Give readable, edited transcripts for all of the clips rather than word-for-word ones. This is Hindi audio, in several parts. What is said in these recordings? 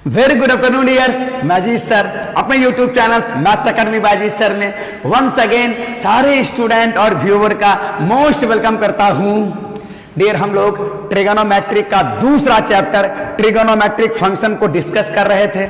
Very good afternoon dear Majis sir, अपने YouTube channel maths academy Majis sir में वंस अगेन सारे स्टूडेंट और व्यूअर का मोस्ट वेलकम करता हूं। डियर, हम लोग ट्रिगोनोमेट्रिक का दूसरा चैप्टर ट्रिगोनोमेट्रिक फंक्शन को डिस्कस कर रहे थे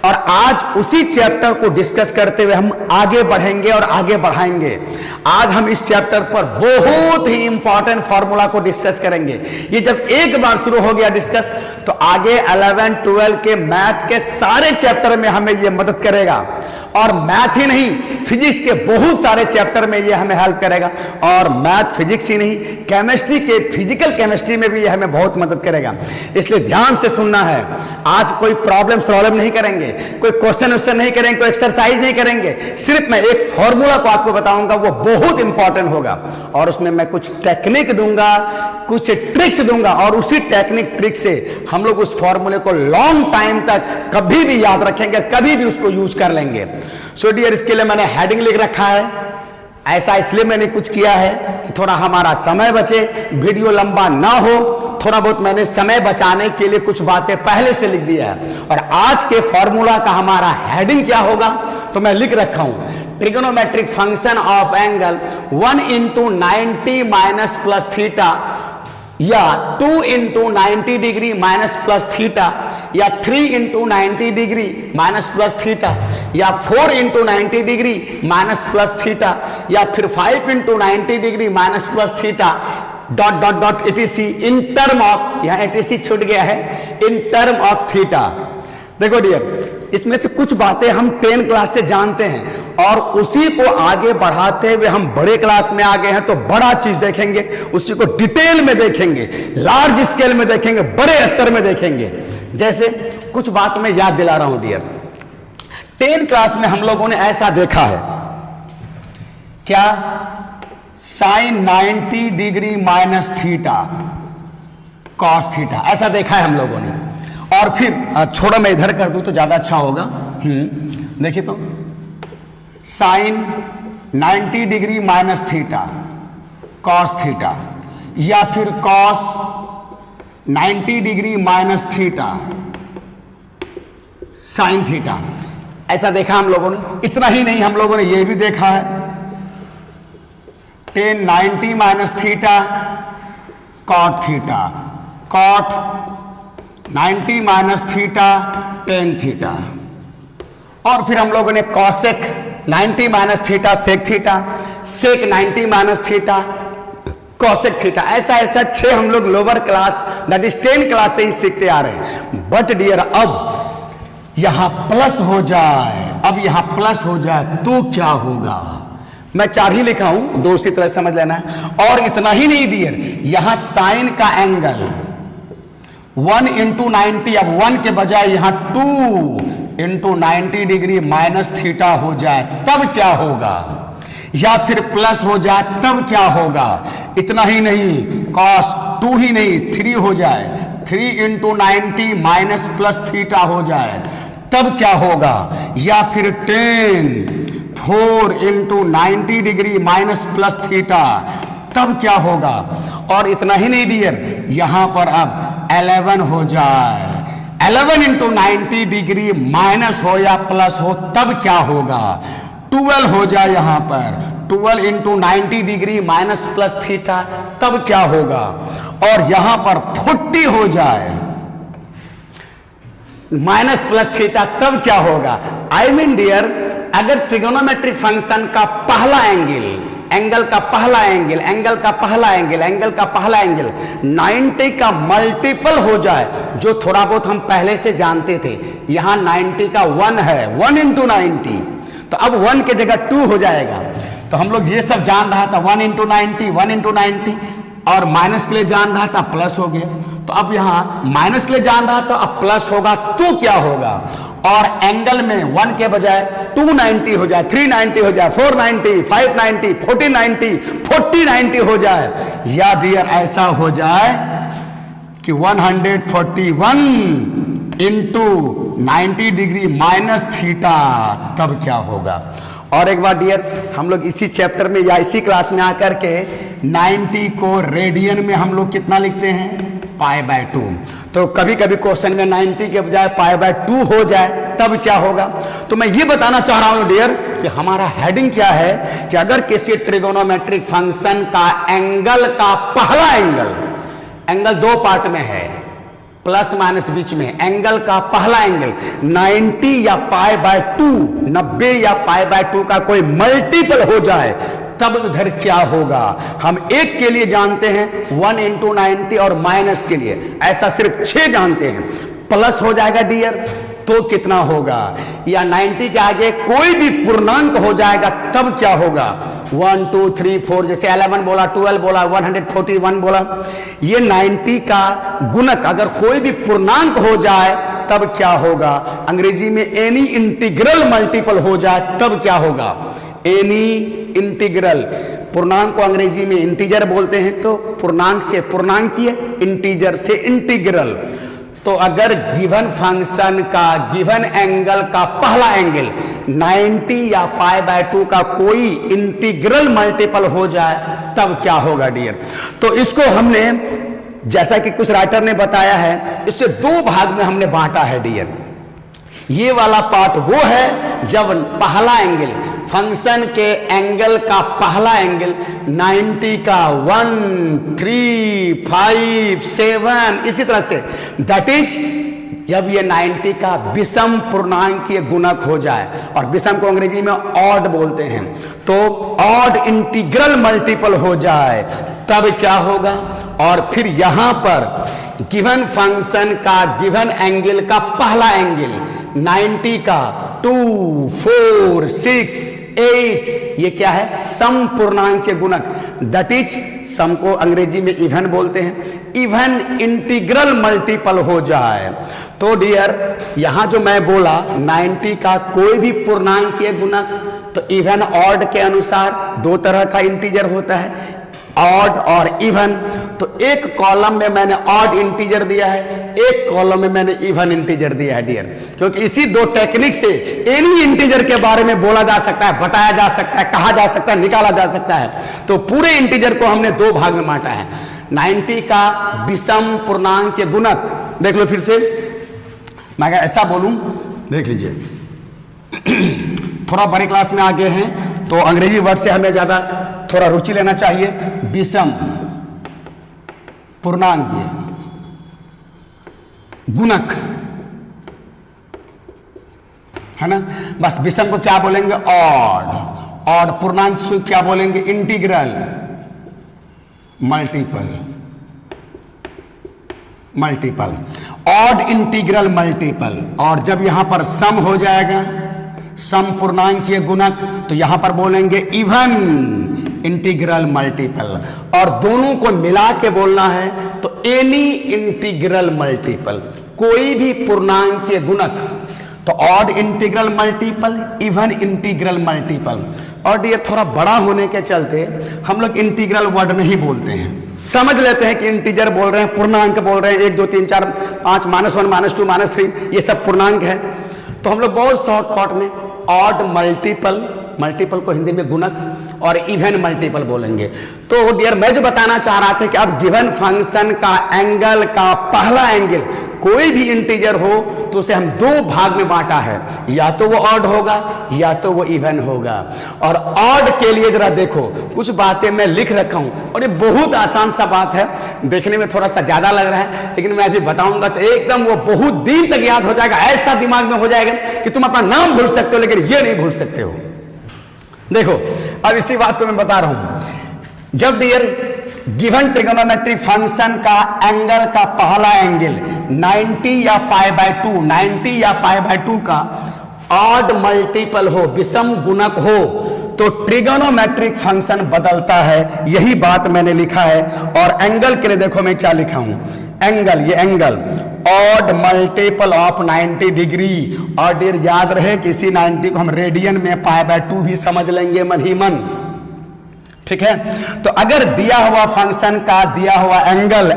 और आज उसी चैप्टर को डिस्कस करते हुए हम आगे बढ़ेंगे और आगे बढ़ाएंगे। आज हम इस चैप्टर पर बहुत ही इंपॉर्टेंट फॉर्मूला को डिस्कस करेंगे। ये जब एक बार शुरू हो गया डिस्कस तो आगे 11, 12 के मैथ के सारे चैप्टर में हमें ये मदद करेगा और मैथ ही नहीं फिजिक्स के बहुत सारे चैप्टर में ये हमें हेल्प करेगा और मैथ फिजिक्स ही नहीं केमिस्ट्री के फिजिकल केमिस्ट्री में भी ये हमें बहुत मदद करेगा। इसलिए ध्यान से सुनना है। आज कोई प्रॉब्लम सॉल्व नहीं करेंगे, कोई क्वेश्चन उत्तर नहीं करेंगे, कोई एक्सरसाइज नहीं करेंगे, सिर्फ मैं एक फॉर्मूला को आपको बताऊंगा, वो बहुत इंपॉर्टेंट होगा और उसमें मैं कुछ टेक्निक दूंगा, कुछ ट्रिक्स दूंगा और उसी टेक्निक ट्रिक से हम लोग उस फॉर्मूले को लॉन्ग टाइम तक कभी भी याद रखेंगे, कभी भी उसको यूज कर लेंगे। सो डियर, इसके लिए मैंने हेडिंग लिख रखा है। ऐसा इसलिए मैंने कुछ किया है कि थोड़ा हमारा समय बचे, वीडियो लंबा ना हो, थोड़ा बहुत मैंने समय बचाने के लिए कुछ बातें पहले से लिख दिया है। और आज के फॉर्मूला का हमारा हेडिंग क्या होगा तो मैं लिख रखा हूं, trigonometric function of angle 1 × 90 minus plus theta या 2 × 90 डिग्री माइनस प्लस थीटा या 3 × 90 डिग्री माइनस प्लस थीटा या 4 × 90 डिग्री माइनस प्लस थीटा या फिर 5 × 90 degree minus plus theta dot dot dot ETC in term of, यहां एटीसी छूट गया है, इन टर्म ऑफ थीटा। देखो डियर, इसमें से कुछ बातें हम 10 क्लास से जानते हैं और उसी को आगे बढ़ाते हुए हम बड़े क्लास में आ गए हैं तो बड़ा चीज देखेंगे, उसी को डिटेल में देखेंगे, लार्ज स्केल में देखेंगे, बड़े स्तर में देखेंगे। जैसे कुछ बात मैं याद दिला रहा हूं डियर, 10 क्लास में हम लोगों ने ऐसा देखा है क्या, sine 90 degree minus theta cos theta, ऐसा देखा है हम लोगों ने। और फिर छोड़ो मैं इधर कर दूं तो ज्यादा अच्छा होगा। देखिए तो sine 90 degree minus theta cos theta या फिर cos 90 degree minus theta sine theta, ऐसा देखा हम लोगों ने। इतना ही नहीं, हम लोगों ने यह भी देखा है tan 90 minus theta cot theta, cot 90 minus theta tan theta. और फिर हम लोगों ने cosec 90 minus theta sec theta, sec 90 minus theta cosec theta. ऐसा ऐसा 6 हम लोग lower class that is 10 class से ही सीखते आ रहे हैं। बट डियर, अब यहां प्लस हो जाए, अब यहां प्लस हो जाए तो क्या होगा। मैं 4 ही लिखा हूं, 2 उसी तरह समझ लेना है। और इतना ही नहीं डियर, यहां साइन का एंगल 1 × 90, अब 1 के बजाय यहां 2 × 90 डिग्री माइनस थीटा हो जाए तब क्या होगा, या फिर प्लस हो जाए तब क्या होगा। इतना ही नहीं, कॉस 2 ही नहीं 3 हो जाए, 3 × 90 माइनस प्लस थीटा हो जाए तब क्या होगा, या फिर 4 × 90 डिग्री माइनस प्लस थीटा तब क्या होगा। और इतना ही नहीं डियर, यहां पर अब 11 हो जाए, 11 × 90 डिग्री माइनस हो या प्लस हो तब क्या होगा। 12 हो जाए यहां पर, 12 × 90 डिग्री माइनस प्लस थीटा तब क्या होगा। और यहां पर 40 हो जाए माइनस प्लस थीटा तब क्या होगा। आई मीन डियर, अगर ट्रिगोनोमेट्रिक फंक्शन का पहला एंगल, एंगल का पहला एंगल, एंगल का पहला एंगल, एंगल का पहला एंगल 90 का मल्टीपल हो जाए, जो थोड़ा बहुत हम पहले से जानते थे, यहां 90 का 1 है, 1 × 90, तो अब 1 के जगह 2 हो जाएगा। तो हम लोग ये सब जान रहा था 1 × 90, 1 × 90, और माइनस के लिए जान रहा था प्लस हो गया। तो अब यहां माइनस के लिए जान रहा था, अब प्लस होगा तो क्या होगा। और एंगल में 1 के बजाय 290 हो जाए, 390 हो जाए, 490, 590, 4090, 4090 हो जाए, या डियर ऐसा हो जाए कि 141 × 90 डिग्री माइनस थीटा तब क्या होगा। और एक बार डियर, हम लोग इसी चैप्टर में या इसी क्लास में आकर के 90 को रेडियन में हम लोग कितना लिखते हैं, पाई बाय 2। तो कभी कभी क्वेश्चन में 90 के बजाय पाई बाय 2 हो जाए तब क्या होगा। तो मैं ये बताना चाह रहा हूं डियर कि हमारा हेडिंग क्या है कि अगर किसी ट्रिगोनोमेट्रिक फंक्शन का एंगल का पहला एंगल दो पार्ट में है, प्लस माइनस बीच में, एंगल का पहला एंगल 90 या पाई बाय 2, 90 या पाई बाय 2 का कोई मल्टीपल हो जाए तब उधर क्या होगा। हम एक के लिए जानते हैं 1 इंटू 90 और माइनस के लिए ऐसा सिर्फ 6 जानते हैं। प्लस हो जाएगा डियर तो कितना होगा, या 90 के आगे कोई भी पूर्णांक हो जाएगा तब क्या होगा। 1 2 3 4 जैसे 11 बोला, 12 बोला, 141 बोला, ये 90 का गुणक अगर कोई भी पूर्णांक हो जाए तब क्या होगा। अंग्रेजी में एनी इंटीग्रल मल्टीपल हो जाए तब क्या होगा। एनी इंटीग्रल, पूर्णांक को अंग्रेजी में इंटीजर बोलते हैं, तो पूर्णांक से पूर्णांकीय, इंटीजर से इंटीग्रल। तो अगर गिवन फंक्शन का गिवन एंगल का पहला एंगल 90 या पाई बाय 2 का कोई इंटीग्रल मल्टीपल हो जाए तब क्या होगा डियर। तो इसको हमने जैसा कि कुछ राइटर ने बताया है, इसे 2 भाग में हमने बांटा है डियर। ये वाला पार्ट वो है जब पहला एंगल, फंक्शन के एंगल का पहला एंगल 90 का 1 3 5 7 इसी तरह से, दैट इज जब ये 90 का विषम पूर्णांकीय गुणक हो जाए, और विषम को अंग्रेजी में ऑड बोलते हैं, तो ऑड इंटीग्रल मल्टीपल हो जाए तब क्या होगा। और फिर यहां पर गिवन फंक्शन का गिवन एंगल का पहला एंगल 90 का 2 4 6 8 ये क्या है, सम पूर्णांक के गुणक, दैट इज सम को अंग्रेजी में इवन बोलते हैं, इवन इंटीग्रल मल्टीपल हो जाए। तो डियर यहां जो मैं बोला 90 का कोई भी पूर्णांकीय गुणक, तो इवन ऑड के अनुसार 2 तरह का इंटीजर होता है, ऑड और इवन। तो एक कॉलम में मैंने ऑड इंटीजर दिया है, एक कॉलम में मैंने इवन इंटीजर दिया है डियर, क्योंकि इसी 2 टेक्निक से एनी इंटीजर के बारे में बोला जा सकता है, बताया जा सकता है, कहा जा सकता है, निकाला जा सकता है। तो पूरे इंटीजर को हमने 2 भाग में बांटा है। 90 का विषम पूर्णांक के गुणक, देख लो फिर से, मैं अगर ऐसा बोलूं, देख लीजिए थोड़ा बड़े क्लास में आगे हैं तो अंग्रेजी वर्ड से हमें ज्यादा थोड़ा रुचि लेना चाहिए। विषम पूर्णांकीय गुणक है ना, बस विषम को क्या बोलेंगे, ऑड, और पूर्णांक को क्या बोलेंगे, integral multiple, odd integral multiple. और जब यहां पर सम हो जाएगा, सम पूर्णांकीय गुणक, तो यहां पर बोलेंगे इवन इंटीग्रल मल्टीपल, और दोनों को मिला के बोलना है तो एनी इंटीग्रल मल्टीपल, कोई भी पूर्णांकीय गुणक। तो odd integral multiple, even integral multiple. और डियर थोड़ा बड़ा होने के चलते हम लोग इंटीग्रल वर्ड नहीं बोलते हैं, समझ लेते हैं कि इंटीजर बोल रहे हैं, पूर्णांक बोल रहे हैं, 1 2 3 4 5 -1 -2 -3 ये सब पूर्णांक है। तो हम लोग बहुत शॉर्टकट में ऑड मल्टीपल को हिंदी में गुणक और इवन मल्टीपल बोलेंगे। तो डियर मैं जो बताना चाह रहा था कि अब गिवन फंक्शन का एंगल का पहला एंगल कोई भी इंटीजर हो तो उसे हम 2 भाग में बांटा है, या तो वो ऑड होगा या तो वो इवन होगा। और ऑड के लिए जरा देखो, कुछ बातें मैं लिख रखा हूं और ये बहुत आसान सा बात है, देखने में थोड़ा सा ज्यादा लग रहा है, लेकिन मैं अभी बताऊंगा तो एकदम वो बहुत दिन तक याद हो जाएगा, ऐसा दिमाग में हो जाएगा कि तुम अपना नाम भूल सकते हो लेकिन ये नहीं भूल सकते हो। देखो अब इसी बात को मैं बता रहा हूं, जब डियर गिवन ट्रिगोनोमेट्रिक फंक्शन का एंगल का पहला एंगल 90 या पाई बाय 2, 90 या पाई बाय 2 का ऑड मल्टीपल हो, विषम गुणक हो, तो ट्रिगोनोमेट्रिक फंक्शन बदलता है। यही बात मैंने लिखा है। और एंगल के लिए देखो मैं क्या लिखा हूं, एंगल, ये angle odd multiple of 90 degree. और डियर याद रहे कि इसी 90 को हम रेडियन में पाई बाय 2 भी समझ लेंगे मन ही मन, ठीक है। तो अगर दिया हुआ फंक्शन का दिया हुआ angle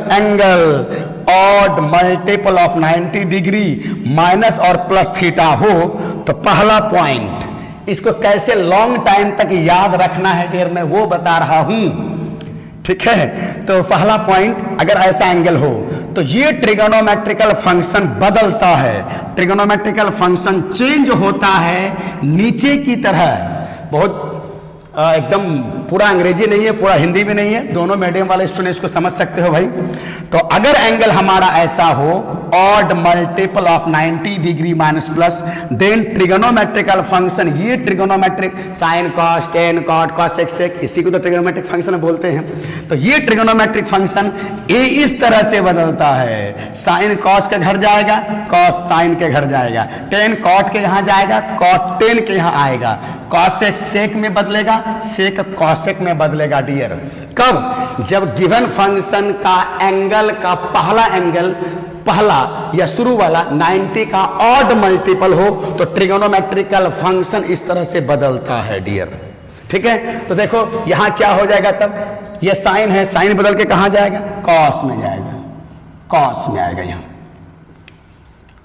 odd multiple of 90 degree minus और प्लस थीटा हो, तो पहला पॉइंट, इसको कैसे लॉन्ग टाइम तक याद रखना है डियर मैं वो बता रहा हूं। ठीक है। तो पहला पॉइंट, अगर ऐसा एंगल हो तो ये ट्रिगोनोमेट्रिकल फंक्शन बदलता है, ट्रिगोनोमेट्रिकल फंक्शन चेंज होता है नीचे की तरह। बहुत एकदम पूरा अंग्रेजी नहीं है, पूरा हिंदी भी नहीं है, दोनों मीडियम वाले स्टूडेंट्स को समझ सकते हो भाई। तो अगर एंगल हमारा ऐसा हो odd multiple of 90 degree minus plus, then trigonometrical function, ये trigonometric sine cos tan cot cosec sec, इसी को तो ट्रिगोनोमेट्रिक फंक्शन बोलते हैं। तो ये ट्रिगोनोमेट्रिक फंक्शन ए इस तरह से बदलता है, साइन कॉस के घर जाएगा, कॉस साइन के घर जाएगा, टेन कॉट के यहां जाएगा, कॉट टेन के यहां आएगा, कॉस सेक सेक में बदलेगा, सेक कॉसेक में बदलेगा डियर। कब? जब गिवन फंक्शन का एंगल का पहला एंगल, पहला या शुरू वाला 90 का ऑड मल्टीपल हो तो ट्रिगोनोमेट्रिकल फंक्शन इस तरह से बदलता है डियर। ठीक है, तो देखो यहां क्या हो जाएगा, तब ये साइन है, साइन बदल के कहां जाएगा, कॉस में जाएगा, कॉस में आएगा यहां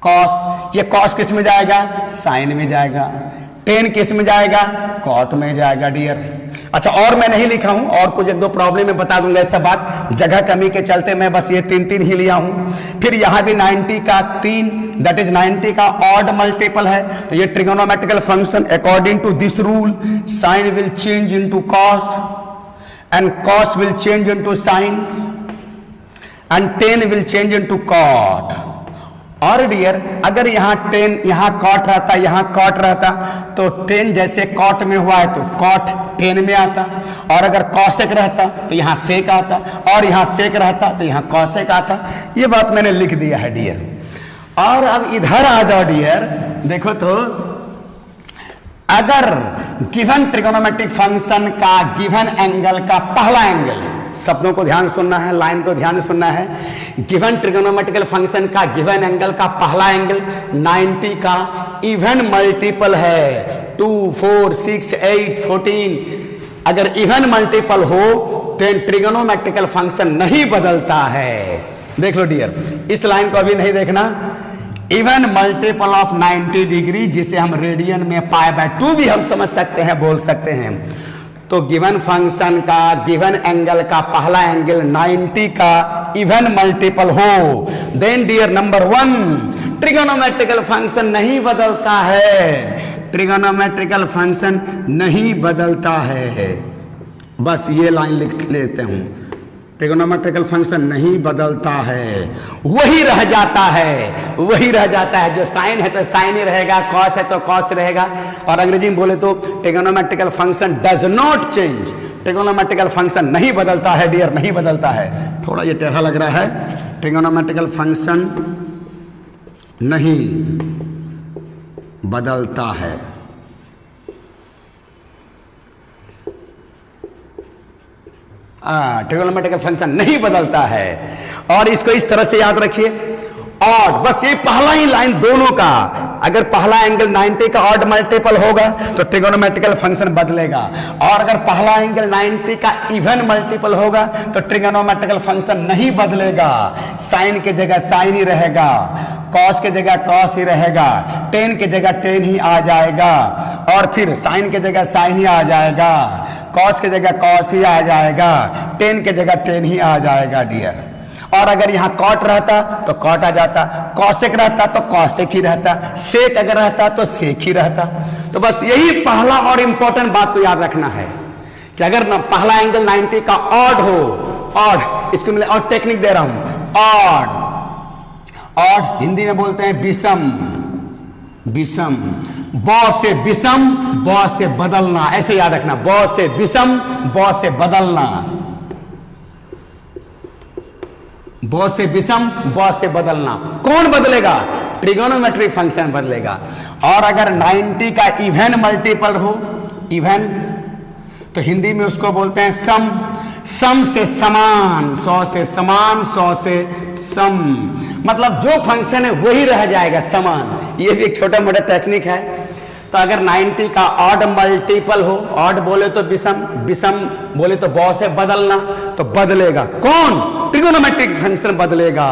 कॉस, ये कॉस किस में जाएगा, साइन में जाएगा, टेन किस में जाएगा, कॉट में जाएगा डियर। अच्छा, और मैं नहीं लिखा हूं, और कुछ एक दो प्रॉब्लम में बता दूंगा, ऐसा बात जगह कमी के चलते मैं बस ये तीन तीन ही लिया हूं। फिर यहां भी 90 का 3, दैट इज 90 का ऑड मल्टीपल है, तो ये trigonometrical function according to this rule sine will change into cos and cos will change into sine and tan will change into cot. और डियर अगर यहां टेन, यहां कॉट रहता, यहां कॉट रहता, तो टेन जैसे कॉट में हुआ है तो कॉट टेन में आता, और अगर कॉसेक रहता तो यहां सेक आता, और यहां सेक रहता तो यहां कॉसेक आता। ये बात मैंने लिख दिया है डियर। और अब इधर आ जाओ डियर, देखो तो अगर गिवन ट्रिगोनोमेट्रिक फंक्शन का गिवन एंगल का पहला एंगल, शब्दों को ध्यान सुनना है, लाइन को ध्यान सुनना है, गिवन ट्रिगोनोमेट्रिकल फंक्शन का गिवन एंगल का पहला एंगल 90 का इवन मल्टीपल है 2, 4, 6, 8, 14, अगर इवन मल्टीपल हो तो ट्रिगोनोमेट्रिकल फंक्शन नहीं बदलता है। देख लो डियर, इस लाइन को अभी नहीं देखना, इवन मल्टीपल ऑफ 90 डिग्री, जिसे हम रेडियन में π/2 भी हम समझ सकते हैं, बोल सकते हैं। तो गिवन फंक्शन का गिवन एंगल का पहला एंगल 90 का इवन मल्टीपल हो, then dear number 1 trigonometrical function नहीं बदलता है, ट्रिगोनोमेट्रिकल फंक्शन नहीं बदलता है। बस ये लाइन लिख लेते हूं, ट्रिगोनोमेट्रिकल फंक्शन नहीं बदलता है, वही रह जाता है, वही रह जाता है। जो साइन है तो साइन ही रहेगा, कॉस है तो कॉस रहेगा। और अंग्रेजी में बोले तो trigonometrical function does not change, trigonometrical function नहीं बदलता है डियर, नहीं बदलता है। थोड़ा ये टेढ़ा लग रहा है, ट्रिगोनोमेट्रिकल फंक्शन नहीं बदलता है। ट्रिगोनोमेट्रिकल फंक्शन नहीं बदलता है, और इसको इस तरह से याद रखिए, ऑड, बस ये पहला ही लाइन दोनों का, अगर पहला एंगल 90 का ऑड मल्टीपल होगा तो ट्रिगोनोमेट्रिकल फंक्शन बदलेगा, और अगर पहला एंगल 90 का इवन मल्टीपल होगा तो ट्रिगोनोमेट्रिकल फंक्शन नहीं बदलेगा, साइन के जगह साइन ही रहेगा, कॉस के जगह कॉस ही रहेगा, टेन के जगह टेन ही आ जाएगा, और फिर साइन के जगह साइन ही आ जाएगा, कॉस के जगह कॉस ही आ जाएगा, टेन के जगह टेन ही आ जाएगा डियर। और अगर यहां कॉट रहता तो कॉट आ जाता, कॉसेक रहता तो कॉसेक ही रहता, सेक अगर रहता तो सेक ही रहता। तो बस यही पहला और इंपॉर्टेंट बात को याद रखना है कि अगर ना पहला एंगल 90 का ऑड हो, ऑड, इसको मैं और टेक्निक दे रहा हूं, ऑड, ऑड हिंदी में बोलते हैं विषम, विषम, बॉ से विषम, बॉ से बदलना, ऐसे याद रखना, बॉ से विषम, बॉ से बदलना, बॉ से विषम, बॉ से बदलना। कौन बदलेगा? ट्रिगोनोमेट्रिक फंक्शन बदलेगा। और अगर 90 का इवन मल्टीपल हो, इवन, तो हिंदी में उसको बोलते हैं सम, सम से समान, 100 से समान, 100 से सम, मतलब जो फंक्शन है वही रह जाएगा समान। ये भी एक छोटा मोटा टेक्निक है। तो अगर 90 का ऑड मल्टीपल हो, ऑड बोले तो विषम, विषम बोले तो बॉ से बदलना, तो बदलेगा कौन? ट्रिगोनोमेट्रिक फंक्शन बदलेगा।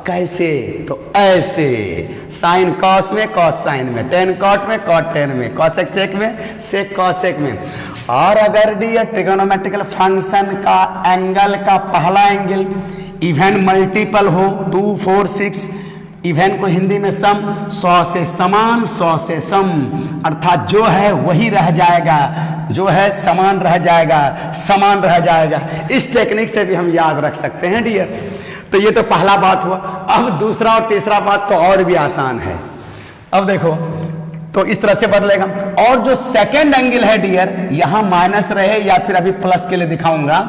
कैसे? तो ऐसे, साइन कॉस में, कॉस साइन में, टेन कॉट में, कॉट टेन में, कॉसेक सेक में, सेक कॉसेक में। और अगर डियर ट्रिगोनोमेट्रिकल फंक्शन का एंगल का पहला एंगल इवन मल्टीपल हो 2, 4, 6, इवन को हिंदी में सम, 100 से समान 100 से सम, अर्थात जो है वही रह जाएगा, जो है समान रह जाएगा, समान रह जाएगा। इस टेक्निक से भी हम याद रख सकते हैं डियर। तो ये तो पहला बात हुआ। अब दूसरा और तीसरा बात तो और भी आसान है। अब देखो तो इस तरह से बदलेगा। और जो सेकेंड एंगल है डियर, यहां माइनस रहे या फिर अभी प्लस के लिए दिखाऊंगा,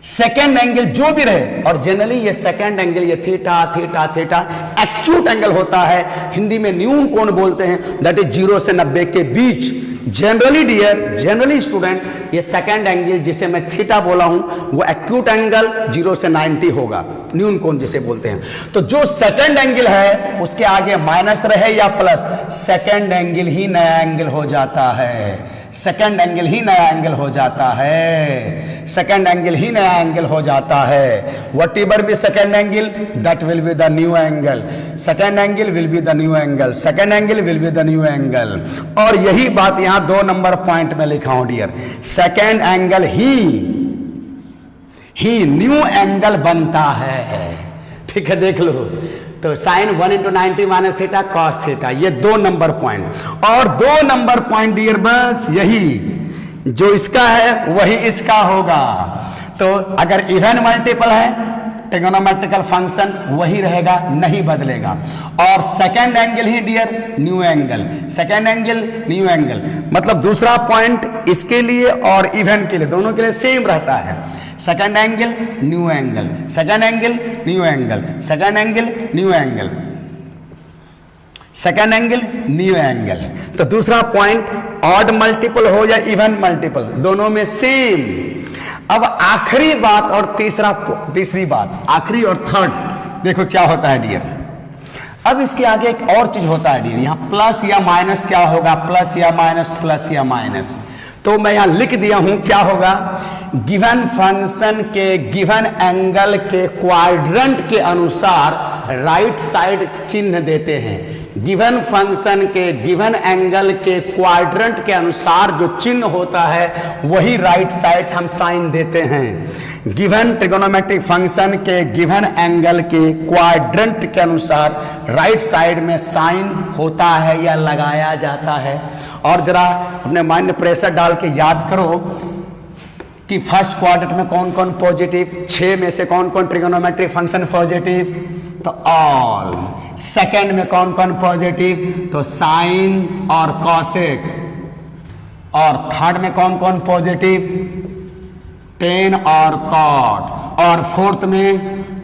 सेकेंड एंगल जो भी रहे, और जनरली ये सेकेंड एंगल ये theta theta theta acute angle होता है, हिंदी में न्यून कोण बोलते हैं, दैट इज 0 से 90 के बीच। जनरली डियर, जनरली स्टूडेंट, ये सेकेंड एंगल जिसे मैं थीटा बोला हूं वो एक्यूट एंगल 0 से 90 होगा, न्यून कोण जिसे बोलते हैं। तो जो सेकेंड एंगल है उसके आगे माइनस रहे या प्लस, सेकेंड एंगल ही नया एंगल हो जाता है, सेकेंड एंगल ही नया एंगल हो जाता है, सेकेंड एंगल ही नया एंगल हो जाता है। What ever be second angle that will be the new angle, second angle will be the new angle, second angle will be the new angle. और यही बात यहां 2 नंबर पॉइंट में लिखा हूं डियर, सेकेंड एंगल ही न्यू एंगल बनता है। ठीक है, देख लो। तो sine 1 × 90 minus theta cos theta, ये 2 नंबर पॉइंट। और 2 नंबर पॉइंट डियर, बस यही जो इसका है वही इसका होगा। तो अगर इवन मल्टीपल है ट्रिगोनोमेट्रिकल फंक्शन वही रहेगा, नहीं बदलेगा। और सेकेंड एंगल ही dear new angle, second angle new angle, मतलब दूसरा पॉइंट इसके लिए और इवन के लिए, दोनों के लिए सेम रहता है। Second angle new angle, second angle new angle, second angle new angle, second angle new angle. तो दूसरा पॉइंट ऑड मल्टीपल हो या इवन मल्टीपल, दोनों में सेम। अब आखिरी बात और तीसरी बात, आखिरी और थर्ड, देखो क्या होता है डियर। अब इसके आगे एक और चीज होता है डियर, यहां प्लस या माइनस क्या होगा, प्लस या माइनस, प्लस या माइनस। तो मैं यहां लिख दिया हूं क्या होगा, गिवन फंक्शन के गिवन एंगल के क्वाड्रेंट के अनुसार राइट साइड चिन्ह देते हैं। गिवन फंक्शन के गिवन एंगल के क्वाड्रेंट के अनुसार जो चिन्ह होता है वही राइट साइड हम साइन देते हैं। गिवन ट्रिगोनोमेट्रिक फंक्शन के गिवन एंगल के क्वाड्रेंट के अनुसार राइट साइड में साइन होता है या लगाया जाता है। और जरा अपने माइंड में प्रेशर डाल के याद करो कि फर्स्ट क्वाड्रेंट में कौन कौन पॉजिटिव, 6 में से कौन कौन ट्रिगोनोमेट्रिक फंक्शन पॉजिटिव, तो ऑल। सेकंड में कौन कौन पॉजिटिव, तो साइन और कॉसेक। और थर्ड में कौन कौन पॉजिटिव, टेन और कॉट। और फोर्थ में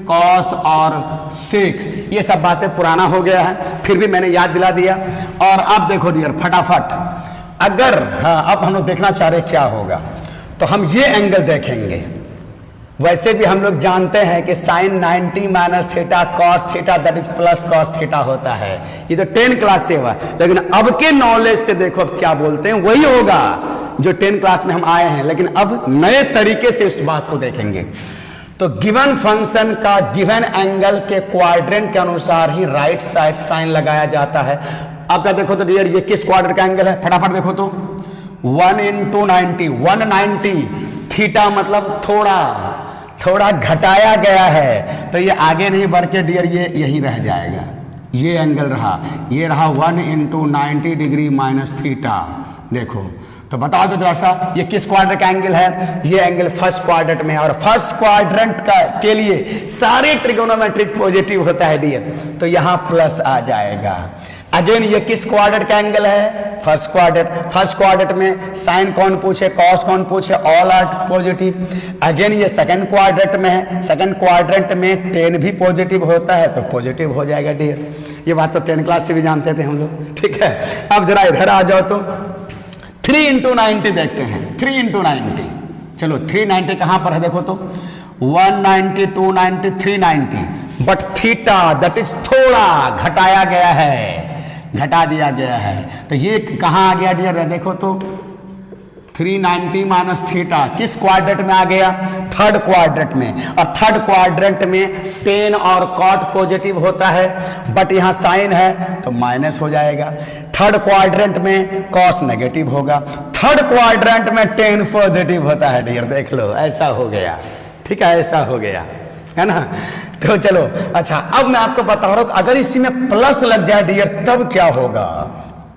कॉस और सेक। ये सब बातें पुराना हो गया है, फिर भी मैंने याद दिला दिया। और अब देखो डियर फटाफट, अगर अब हम लोग देखना चाह रहे क्या होगा, तो हम ये एंगल देखेंगे। वैसे भी हम लोग जानते हैं कि sine 90 minus theta cos theta that is plus cos theta होता है, ये तो 10 क्लास से हुआ। लेकिन अब के नॉलेज से देखो अब क्या बोलते हैं, वही होगा जो 10 क्लास में हम आए हैं, लेकिन अब नए तरीके से इस बात को देखेंगे। तो गिवन फंक्शन का गिवन एंगल के क्वाड्रेंट के अनुसार ही राइट साइड साइन लगाया जाता है। अब क्या देखो तो डियर, ये किस क्वाड्रेंट का एंगल है, फटाफट देखो तो 1 × 90, 190 थीटा, मतलब थोड़ा घटाया गया है। तो ये आगे नहीं बढ़ के डियर ये यही रह जाएगा, ये एंगल रहा, ये रहा 1 × 90 डिग्री माइनस थीटा। देखो तो बताओ तो जरा सा, ये किस क्वाड्रेंट का एंगल है, ये एंगल फर्स्ट क्वाड्रेंट में है। और फर्स्ट क्वाड्रेंट का के लिए सारे ट्रिगोनोमेट्रिक पॉजिटिव होता है डियर, तो यहां प्लस आ जाएगा। अगेन ये किस क्वाड्रेंट का एंगल है, फर्स्ट क्वाड्रेंट। फर्स्ट क्वाड्रेंट में साइन कौन पूछे, कॉस कौन पूछे, ऑल आर पॉजिटिव। अगेन ये सेकंड क्वाड्रेंट में है, सेकंड क्वाड्रेंट में 10 भी पॉजिटिव होता है, तो पॉजिटिव हो जाएगा डियर। ये बात तो 10 क्लास से भी जानते थे हम लोग, ठीक है। अब जरा इधर आ जाओ तो 3 × 90 देखते हैं, 3 × 90। चलो 390 कहां पर है देखो तो, 190, 290, 390, बट थीटा दैट इज थोड़ा घटाया गया है, घटा दिया गया है। तो ये कहां आ गया डियर, देखो तो 390 माइनस थीटा किस क्वाड्रेंट में आ गया? थर्ड क्वाड्रेंट में। और थर्ड क्वाड्रेंट में टेन और कॉट पॉजिटिव होता है, बट यहाँ साइन है तो माइनस हो जाएगा। थर्ड क्वाड्रेंट में कॉस नेगेटिव होगा, थर्ड क्वाड्रेंट में टेन पॉजिटिव होता है डियर। देख लो, ऐसा हो गया, ठीक है, ऐसा हो गया, है ना। तो चलो अच्छा, अब मैं आपको बता रहा हूं अगर इसी में प्लस लग जाए डियर तब क्या होगा।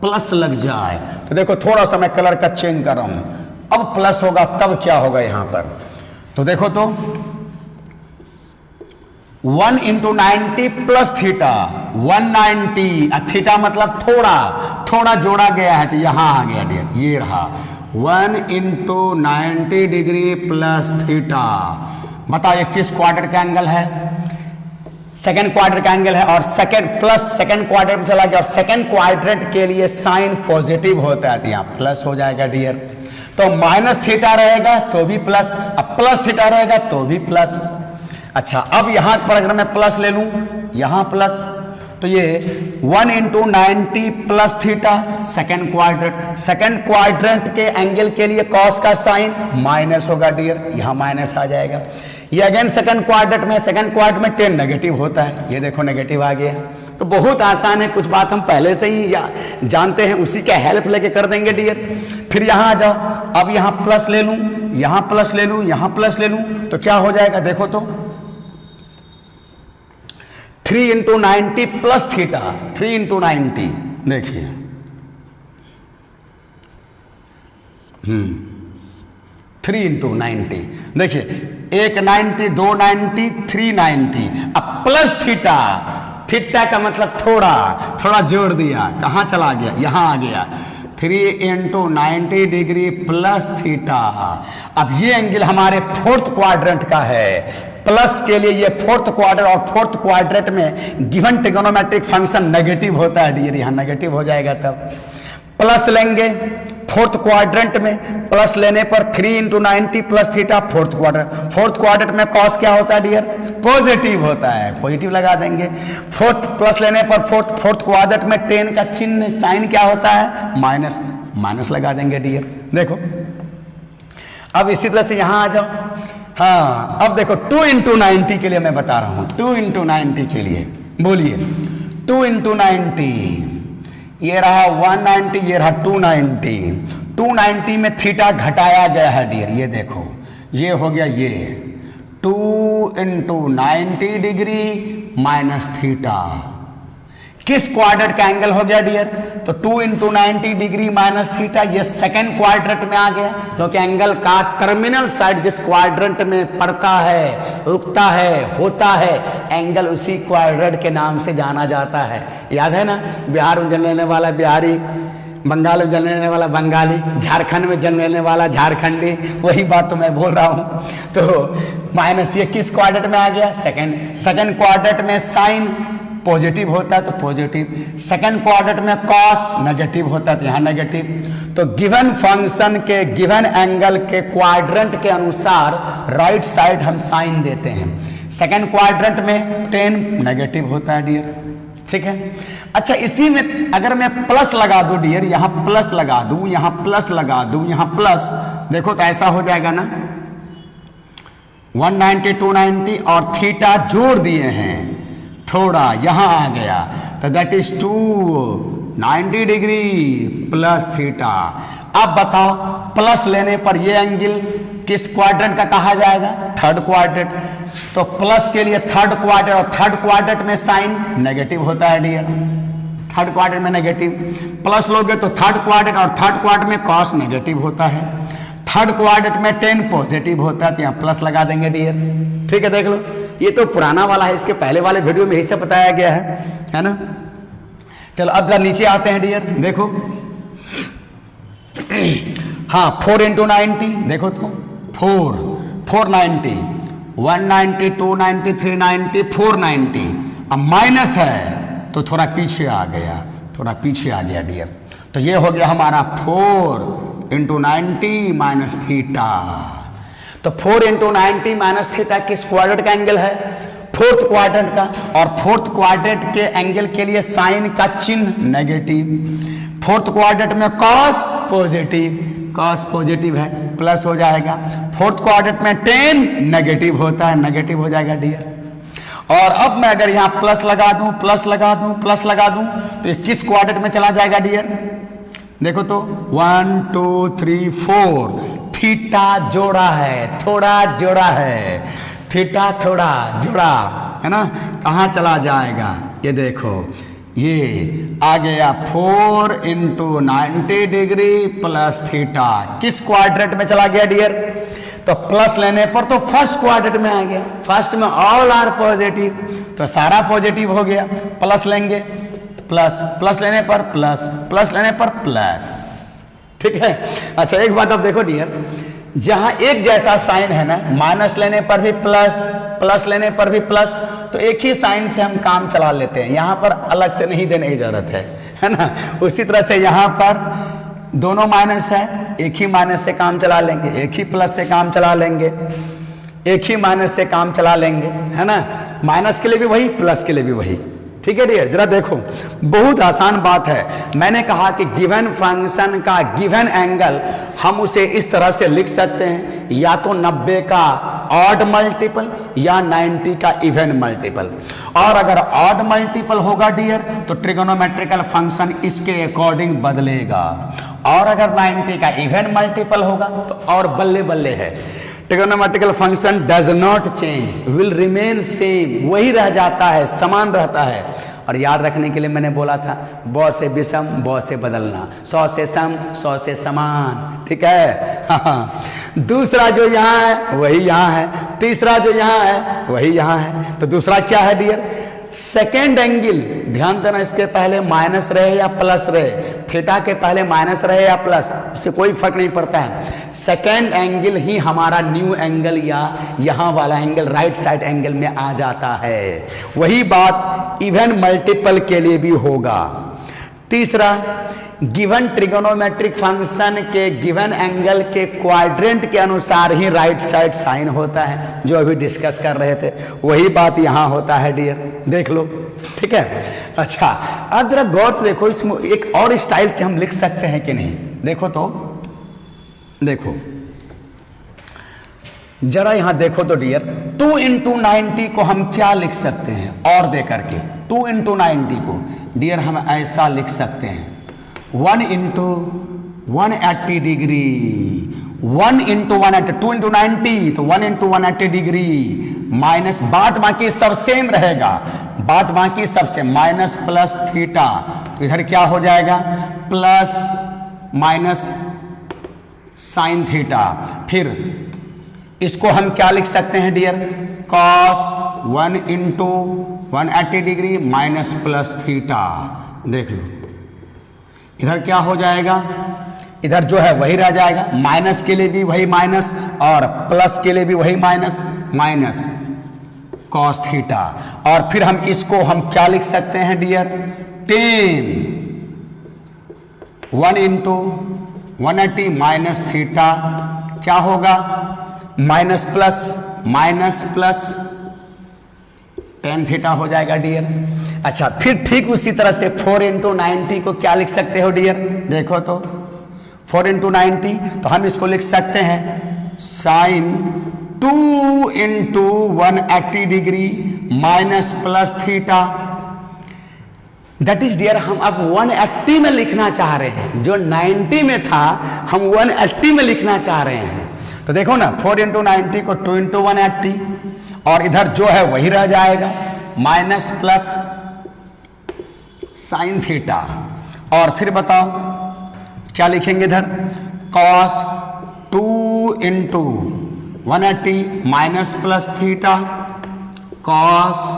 प्लस लग जाए तो देखो, थोड़ा सा मैं कलर का चेंज कर रहा हूं, अब प्लस होगा तब क्या होगा यहां पर। तो देखो तो 1 इंटू 90 प्लस थीटा 190, थीटा मतलब थोड़ा थोड़ा जोड़ा गया है तो यहां आ गया डियर, ये रहा 1 इंटू 90 डिग्री प्लस थीटा। बताओ ये किस क्वाड्रेंट का एंगल है? सेकेंड क्वाड्रेंट का एंगल है, और सेकेंड प्लस सेकेंड क्वाड्रेंट में चला गया, और सेकेंड क्वाड्रेंट के लिए साइन पॉजिटिव होता है तो यहां प्लस हो जाएगा डियर। तो माइनस थीटा रहेगा तो भी प्लस, अब प्लस थीटा रहेगा तो भी प्लस। अच्छा, अब यहां पर अगर मैं प्लस ले लूं, यहां प्लस, तो ये 1 into 90 plus theta second quadrant के एंगल के लिए कॉस का साइन माइनस होगा डियर, यहां माइनस आ जाएगा। ये अगेन सेकेंड क्वाड्रेंट में 10 नेगेटिव होता है, ये देखो नेगेटिव आ गया। तो बहुत आसान है, कुछ बात हम पहले से ही जानते हैं, उसी का हेल्प लेके कर देंगे डियर। फिर यहां आ जाओ, अब यहां प्लस ले लूं, यहां प्लस ले लूं, यहां प्लस ले लूं, तो क्या हो जाएगा देखो तो 3 इंटू 90 प्लस थीटा 3 इंटू 90, देखिए 3 इंटू 90, देखिए 1 90 2 90 3 90, अब प्लस थीटा, थीटा का मतलब थोड़ा थोड़ा जोड़ दिया, कहां चला गया, यहां आ गया 3 इंटू 90 डिग्री प्लस थीटा। अब ये एंगल हमारे फोर्थ क्वाड्रेंट का है, प्लस के लिए ये फोर्थ क्वाड्रेंट, और फोर्थ क्वाड्रेंट में गिवन ट्रिगोनोमेट्रिक फंक्शन नेगेटिव होता है डियर, यहां नेगेटिव हो जाएगा। तब प्लस लेंगे फोर्थ क्वाड्रेंट में, प्लस लेने पर 3 into 90 plus theta fourth quadrant में कॉस क्या होता है डियर? पॉजिटिव होता है, पॉजिटिव लगा देंगे। फोर्थ प्लस लेने पर फोर्थ क्वाड्रेंट में 10 का चिन्ह साइन क्या होता है? माइनस, माइनस लगा देंगे डियर। देखो अब इसी तरह से यहां आ जाओ, हाँ अब देखो 2 इंटू 90 के लिए मैं बता रहा हूं, 2 इंटू 90 के लिए बोलिए 2 इंटू 90, ये रहा 190, ये रहा 290, 290 में थीटा घटाया गया है डियर, ये देखो ये हो गया, ये 2 इंटू 90 डिग्री माइनस थीटा किस क्वाड्रेंट का एंगल हो गया डियर? तो 2 इंटू 90 डिग्री माइनस थीटा, ये सेकेंड क्वाड्रेंट में आ गया, क्योंकि एंगल का टर्मिनल साइड जिस क्वाड्रेंट में पड़ता है, रुकता है, होता है, एंगल उसी क्वाड्रेंट के नाम से जाना जाता है। याद है ना, बिहार में जन्म लेने वाला बिहारी, बंगाल में जन्म लेने वाला बंगाली, झारखंड में जन्म लेने वाला झारखंडी, वही बात तो मैं बोल रहा हूं। तो माइनस ये किस क्वाड्रेंट में आ गया? सेकेंड क्वाड्रेंट में साइन पॉजिटिव होता है तो पॉजिटिव, सेकेंड क्वाड्रेंट में कॉस नेगेटिव होता है तो यहां नेगेटिव। तो गिवन फंक्शन के गिवन एंगल के क्वाड्रेंट के अनुसार राइट साइड हम साइन देते हैं। सेकेंड क्वाड्रेंट में 10 नेगेटिव होता है डियर, ठीक है। अच्छा, इसी में अगर मैं प्लस लगा दूं डियर, यहां प्लस लगा दूं, यहां प्लस लगा दूं, यहां प्लस, देखो तो ऐसा हो जाएगा ना, 190 290 और थीटा जोड़ दिए हैं, थोड़ा यहां आ गया तो that is 290 degree plus theta. अब बताओ प्लस लेने पर ये एंगल किस क्वाड्रेंट का कहा जाएगा? Third quadrant. तो प्लस के लिए थर्ड क्वाड्रेंट, और थर्ड क्वाड्रेंट में साइन नेगेटिव होता है डियर, थर्ड क्वाड्रेंट में नेगेटिव। प्लस लोगे तो थर्ड क्वाड्रेंट, और थर्ड क्वाड्रेंट में कॉस नेगेटिव होता है, थर्ड क्वाड्रेंट में 10 पॉजिटिव होता है तो यहां प्लस लगा देंगे डियर, ठीक है। देख लो, ये तो पुराना वाला है, इसके पहले वाले वीडियो में यही सब बताया गया है ना। चलो अब जरा नीचे आते हैं डियर, देखो हाँ 4 इंटू 90, देखो तो 490, 190 290 390 490, अब माइनस है तो थोड़ा पीछे आ गया डियर। तो ये हो गया हमारा 4 इंटू 90 माइनस थीटा। तो 4 इंटू 90 माइनस थीटा किस क्वाड्रेंट का एंगल है? फोर्थ क्वाड्रेंट का, और फोर्थ क्वाड्रेंट के एंगल के लिए साइन का चिन्ह नेगेटिव, फोर्थ क्वाड्रेंट में कॉस पॉजिटिव, कॉस पॉजिटिव है, प्लस हो जाएगा। फोर्थ क्वाड्रेंट में 10 नेगेटिव होता है, नेगेटिव हो जाएगा डियर। और अब मैं अगर यहाँ प्लस लगा दूं, प्लस लगा दूं, प्लस लगा दूं, तो ये किस क्वाड्रेंट में चला जाएगा डियर? देखो तो 1 2 3 4 थीटा जोड़ा है, थोड़ा जोड़ा है, थीटा थोड़ा जोड़ा है ना, कहाँ चला जाएगा? ये देखो, ये आ गया 4 × 90 डिग्री प्लस थीटा, किस क्वाड्रेंट में चला गया डियर? तो प्लस लेने पर तो फर्स्ट क्वाड्रेंट में आ गया, फर्स्ट में ऑल आर पॉजिटिव, तो सारा पॉजिटिव हो गया। प्लस लेंगे प्लस, प्लस लेने पर प्लस, प्लस लेने पर प्लस, ठीक है। अच्छा एक बात अब देखो डियर, जहां एक जैसा साइन है ना, माइनस लेने पर भी प्लस, प्लस लेने पर भी प्लस, तो एक ही साइन से हम काम चला लेते हैं, यहां पर अलग से नहीं देने की जरूरत है ना। उसी तरह से यहां पर दोनों माइनस है, एक ही माइनस से काम चला लेंगे, एक ही प्लस से काम चला लेंगे, एक ही माइनस से काम चला लेंगे, है ना। माइनस के लिए भी वही, प्लस के लिए भी वही, ठीक है डियर। जरा देखो, बहुत आसान बात है। मैंने कहा कि गिवन फंक्शन का गिवन एंगल हम उसे इस तरह से लिख सकते हैं, या तो 90 का ऑड मल्टीपल या 90 का इवन मल्टीपल। और अगर ऑड मल्टीपल होगा डियर तो ट्रिगोनोमेट्रिकल फंक्शन इसके अकॉर्डिंग बदलेगा, और अगर 90 का इवन मल्टीपल होगा तो और बल्ले बल्ले है। Trigonometrical function does not change, will remain same, वही रह जाता है, समान रहता है। और याद रखने के लिए मैंने बोला था, ब से विषम ब से बदलना, 100 से सम 100 से समान, ठीक है। हाँ। दूसरा जो यहाँ है वही यहाँ है, तीसरा जो यहाँ है वही यहाँ है। तो दूसरा क्या है डियर? सेकेंड एंगल, ध्यान देना, इसके पहले माइनस रहे या प्लस रहे, थीटा के पहले माइनस रहे या प्लस, उससे कोई फर्क नहीं पड़ता है। सेकेंड एंगल ही हमारा न्यू एंगल या यहाँ वाला एंगल राइट साइड एंगल में आ जाता है। वही बात इवन मल्टीपल के लिए भी होगा। तीसरा, गिवन ट्रिगोनोमेट्रिक फंक्शन के गिवन एंगल के क्वाड्रेंट के अनुसार ही राइट साइड साइन होता है, जो अभी डिस्कस कर रहे थे, वही बात यहां होता है डियर, देख लो, ठीक है। अच्छा अब जरा गौर से देखो, इसमें एक और स्टाइल से हम लिख सकते हैं कि नहीं, देखो तो, देखो जरा यहां देखो तो डियर, 2 × 90 को हम क्या लिख सकते हैं और दे करके? 2 × 90 को डियर हम ऐसा लिख सकते हैं, 1 × 180 डिग्री, 1 × 180, 2 × 90 तो 1 × 180 डिग्री माइनस, बाद बाकी सब सेम रहेगा, बाद बाकी सबसे माइनस प्लस थीटा, तो इधर क्या हो जाएगा? Plus minus sine theta. फिर इसको हम क्या लिख सकते हैं dear? Cos 1 × 180 degree minus plus theta. देख लो इधर क्या हो जाएगा, इधर जो है वही रह जाएगा, माइनस के लिए भी वही माइनस और प्लस के लिए भी वही माइनस, माइनस कॉस थीटा। और फिर हम इसको हम क्या लिख सकते हैं डियर? 10 1 × 180 माइनस थीटा, क्या होगा? माइनस प्लस टेन थीटा हो जाएगा डियर। अच्छा फिर ठीक उसी तरह से 4 × 90 को क्या लिख सकते हो डियर? देखो तो 4 × 90 तो हम इसको लिख सकते हैं sine 2 × 180 degree minus plus theta. That is dear, हम अब 180 में लिखना चाह रहे हैं, जो 90 में था हम 180 में लिखना चाह रहे हैं। तो देखो ना, 4 × 90 को 2 × 180 और इधर जो है वही रह जाएगा, माइनस प्लस साइन थीटा। और फिर बताओ क्या लिखेंगे इधर? Cos 2 × 180 minus plus theta, cos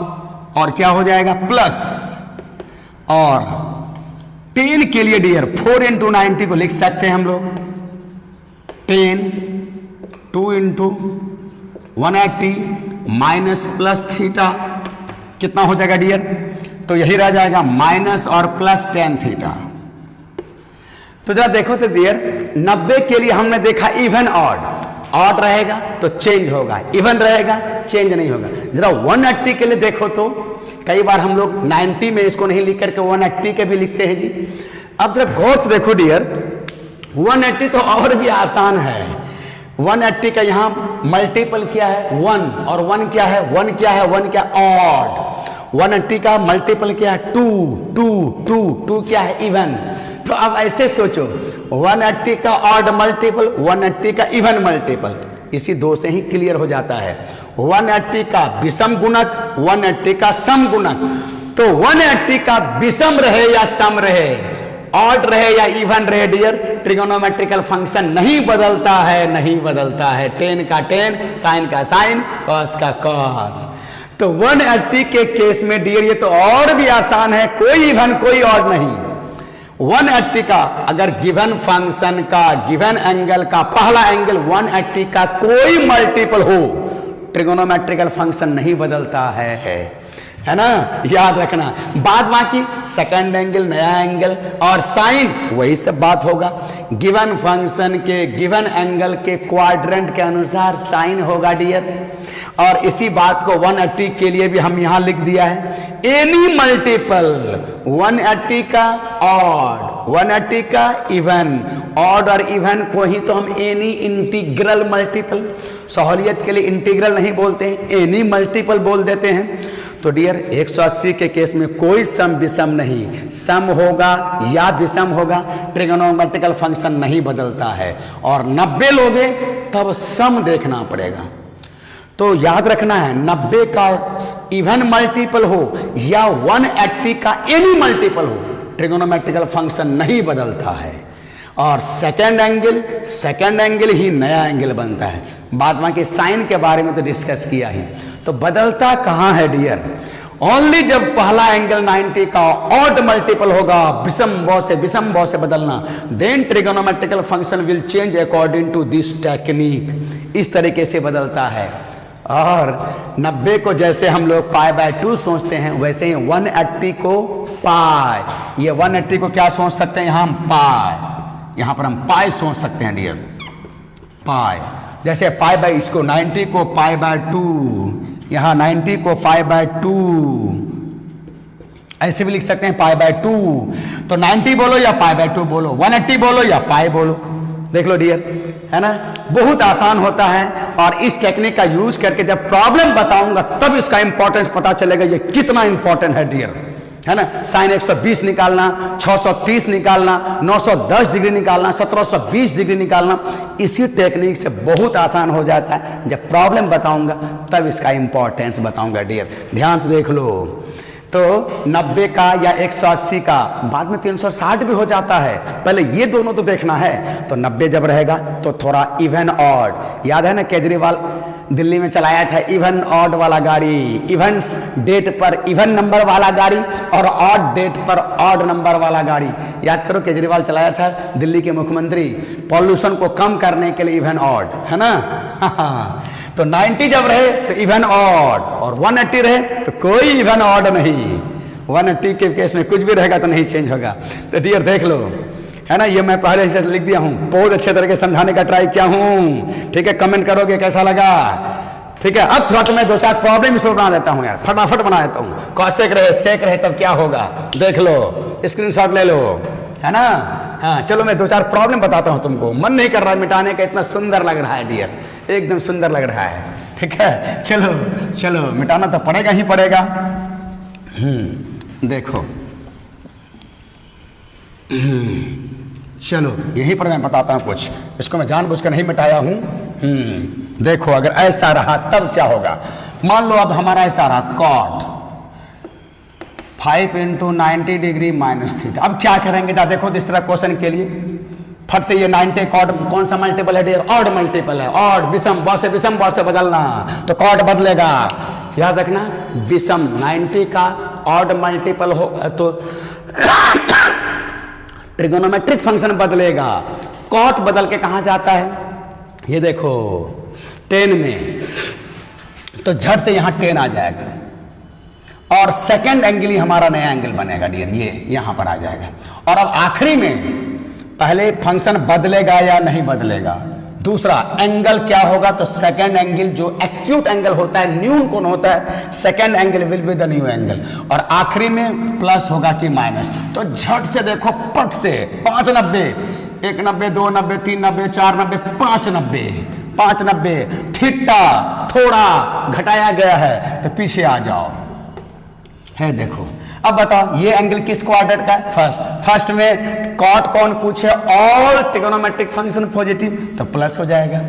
और क्या हो जाएगा? प्लस। और 10 के लिए डियर 4 × 90 को लिख सकते हैं हम लोग 10 2 × 180 माइनस प्लस थीटा, कितना हो जाएगा डियर? तो यही रह जाएगा माइनस और प्लस टेन थीटा। तो जरा देखो तो डियर, 90 के लिए हमने देखा इवन ऑड, ऑड रहेगा तो चेंज होगा, इवन रहेगा चेंज नहीं होगा। जरा 180 के लिए देखो तो, कई बार हम लोग 90 में इसको नहीं लिख करके 180 के भी लिखते हैं जी। अब जरा गौर से देखो डियर, 180 तो और भी आसान है। 180 का यहाँ मल्टीपल क्या है 1, और 1 क्या है 1 क्या है 1 क्या ऑड। 180 का मल्टीपल क्या है 2, 2, 2, 2 क्या है इवन। तो अब ऐसे सोचो 180 का ऑड मल्टीपल, 180 का इवन मल्टीपल, इसी दो से ही क्लियर हो जाता है। 180 का विषम गुणक, 180 का सम गुणक। तो 180 का विषम रहे या सम रहे, ऑड रहे या इवन रहे डियर, ट्रिगोनोमेट्रिकल फंक्शन नहीं बदलता है, नहीं बदलता है। टेन का टेन, साइन का साइन, कॉस का कॉस। तो 180 के केस में डियर ये तो और भी आसान है, कोई इवन कोई ऑड नहीं। 180 का अगर गिवन फंक्शन का गिवन एंगल का पहला एंगल 180 का कोई मल्टीपल हो, ट्रिगोनोमेट्रिकल फंक्शन नहीं बदलता है ना, याद रखना। बाद बाकी सेकंड एंगल, नया एंगल और साइन, वही सब बात होगा। गिवन फंक्शन के गिवन एंगल के क्वाड्रेंट के अनुसार साइन होगा डियर। और इसी बात को 180 के लिए भी हम यहां लिख दिया है, एनी मल्टीपल 180 का ऑड, 180 का इवन, ऑड और इवन को ही तो हम एनी इंटीग्रल मल्टीपल, सहूलियत के लिए इंटीग्रल नहीं बोलते हैं, एनी मल्टीपल बोल देते हैं। तो डियर 180 के केस में कोई सम विषम नहीं, सम होगा या विषम होगा, ट्रिगोनोमेट्रिकल फंक्शन नहीं बदलता है। और 90 लोगे तब सम देखना पड़ेगा। तो याद रखना है 90 का इवन मल्टीपल हो या 180 का एनी मल्टीपल हो, ट्रिगोनोमेट्रिकल फंक्शन नहीं बदलता है। और सेकेंड एंगल ही नया एंगल बनता है। बाद बाकी साइन के बारे में तो डिस्कस किया ही। तो बदलता कहां है डियर, ओनली जब पहला एंगल 90 का ऑड मल्टीपल होगा, विषम भाव से बदलना, then trigonometrical function will change according to this technique. इस तरीके से बदलता है। और 90 को जैसे हम लोग π/2 सोचते हैं, वैसे ही 180 को पाई, ये 180 को क्या सोच सकते हैं यहाँ हम पाई, यहां पर हम पाई सोच सकते हैं डियर, पाई। जैसे इसको 90 को π/2, यहां 90 को π/2, ऐसे भी लिख सकते हैं π/2। तो 90 बोलो या π/2 बोलो, 180 बोलो या पाई बोलो, देख लो डियर, है ना, बहुत आसान होता है। और इस टेक्निक का यूज करके जब प्रॉब्लम बताऊंगा तब इसका इंपॉर्टेंस पता चलेगा ये कितना इंपॉर्टेंट है डियर, है ना। साइन 120 निकालना, 630 निकालना, 910 डिग्री निकालना, 1720 डिग्री निकालना, इसी टेक्निक से बहुत आसान हो जाता है। जब प्रॉब्लम बताऊंगा तब इसका इंपॉर्टेंस बताऊंगा डियर, ध्यान से देख लो। तो 90 का या 180 का, बाद में 360 भी हो जाता है, पहले ये दोनों तो देखना है। तो 90 जब रहेगा तो थोड़ा इवन ऑड, याद है ना केजरीवाल दिल्ली में चलाया था इवन ऑड वाला गाड़ी, इवन डेट पर इवन नंबर वाला गाड़ी और ऑड डेट पर ऑड नंबर वाला गाड़ी। याद करो केजरीवाल चलाया था दिल्ली के मुख्यमंत्री, पॉल्यूशन को कम करने के लिए इवन ऑड, है ना। तो 90 जब रहे तो इवन ऑड, और 180 रहे तो कोई इवन ऑड नहीं। 180 के केस में कुछ भी रहेगा तो नहीं चेंज होगा। तो डियर देख लो, है ना, ये मैं पहले से लिख दिया हूं, बहुत अच्छे तरह के समझाने का ट्राई किया हूं। ठीक है, कमेंट करोगे कैसा लगा। ठीक है, अब थोड़ा सा मैं 2-4 प्रॉब्लम इसको बना देता हूं यार, फटाफट बना देता हूं। कॉसेक रहे सेक रहे तब क्या होगा देख लो, स्क्रीनशॉट ले लो, है ना। हाँ चलो मैं 2-4 प्रॉब्लम बताता हूं तुमको, मन नहीं कर रहा है मिटाने का, इतना सुंदर लग रहा है डियर, एकदम सुंदर लग रहा है। ठीक है, चलो चलो मिटाना तो पड़ेगा ही पड़ेगा। देखो चलो यहीं पर मैं बताता हूं कुछ, इसको मैं जानबूझकर नहीं मिटाया हूं। देखो अगर ऐसा रहा तब क्या होगा। मान लो अब हमारा ऐसा रहा कॉट 5 × 90 डिग्री माइनस थीटा। अब क्या करेंगे जा देखो, इस तरह क्वेश्चन के लिए फट से ये 90 कॉट कौन सा मल्टीपल है डियर, ऑड मल्टीपल है, ऑड विषम भाव से बदलना, तो कॉट बदलेगा। याद रखना विषम 90 का ऑड मल्टीपल हो तो ट्रिगोनोमेट्रिक फंक्शन बदलेगा। कॉट बदल के कहां जाता है, ये देखो 10 में, तो झट से यहां 10 आ जाएगा और सेकंड एंगल ही हमारा नया एंगल बनेगा डियर, ये यहां पर आ जाएगा। और अब आखिरी में पहले फंक्शन बदलेगा या नहीं बदलेगा, दूसरा एंगल क्या होगा, तो सेकंड एंगल जो एक्यूट एंगल होता है, न्यून कोण होता है, second angle will be the new angle. और आखिरी में प्लस होगा कि माइनस। तो झट से देखो पट से 590 190, 290, 390, 490, 590, 590। थीटा थोड़ा घटाया गया है तो पीछे आ जाओ, है देखो। अब बताओ ये एंगल किस क्वाड्रेंट का है? फर्स्ट में कॉट कौन पूछे, ऑल ट्रिगोनोमेट्रिक फंक्शन पॉजिटिव, तो प्लस हो जाएगा।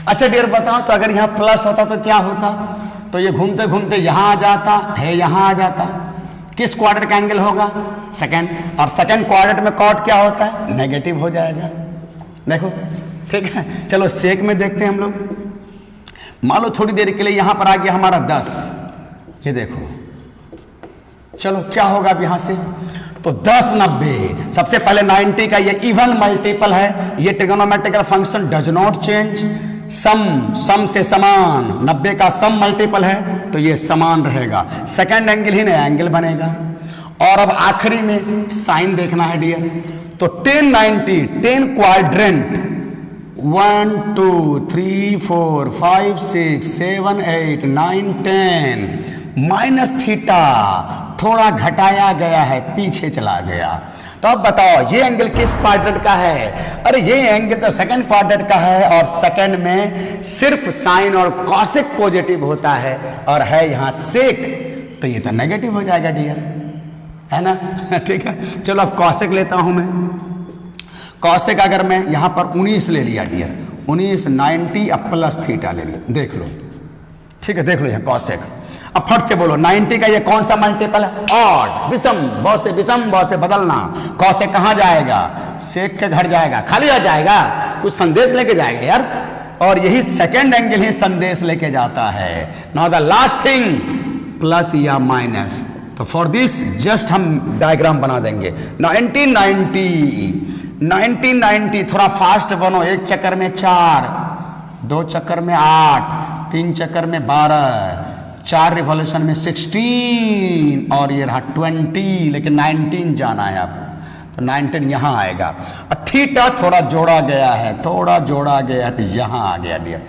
अच्छा डियर बताओ, तो अगर यहां प्लस होता तो क्या होता? तो ये घूमते घूमते यहां आ जाता है, यहां आ जाता। किस क्वाड्रेंट का एंगल होगा? सेकंड। और सेकंड क्वाड्रेंट में कॉट क्या होता है? नेगेटिव हो जाएगा। देखो ठीक है, चलो सेक में देखते हैं हम लोग। मान लो थोड़ी देर के लिए यहां पर आ गया हमारा 10, ये देखो, चलो क्या होगा अब यहां से? तो 10, 90, सबसे पहले 90 का ये इवन मल्टीपल है, ये trigonometrical function does not change. सम से समान, 90 का सम मल्टीपल है तो ये समान रहेगा, सेकंड एंगल ही नया एंगल बनेगा। और अब आखिरी में साइन देखना है डियर, तो 10, 90, 10 क्वाड्रेंट, 1, 2, 3, 4, 5, 6, 7, 8, 9, 10 माइनस थीटा थोड़ा घटाया गया है, पीछे चला गया। तो अब बताओ ये एंगल किस क्वाड्रेंट का है? अरे ये एंगल तो सेकंड क्वाड्रेंट का है, और सेकंड में सिर्फ साइन और कॉसेक पॉजिटिव होता है, और है यहां सेक, तो ये तो नेगेटिव हो जाएगा डियर, है ना। ठीक है, चलो अब कॉसेक लेता हूं मैं। कॉसेक अगर मैं यहां पर 19 ले लिया डियर, 19, 90 अब प्लस थीटा ले लिया, देख लो, ठीक है, देख लो यहां कॉसेक। अब फट से बोलो 90 का ये कौन सा मल्टीपल है? ऑड, विषम, बहुत से बदलना। कॉसेक कहां जाएगा? सेक के घर जाएगा, खाली आ जाएगा, कुछ संदेश लेके जाएगा यार। और यही सेकंड एंगल ही संदेश लेके जाता है। Now the last thing, plus या माइनस। तो फॉर दिस जस्ट हम डायग्राम बना देंगे। 1990 थोड़ा फास्ट बनो, एक चक्कर में 4, 2 चक्कर में 8, 3 चक्कर में 12, 4 रिवॉल्यूशन में 16, और ये रहा 20, लेकिन 19 जाना है आपको, तो 19 यहां आएगा। थीटा थोड़ा जोड़ा गया है, तो यहां आ गया डियर।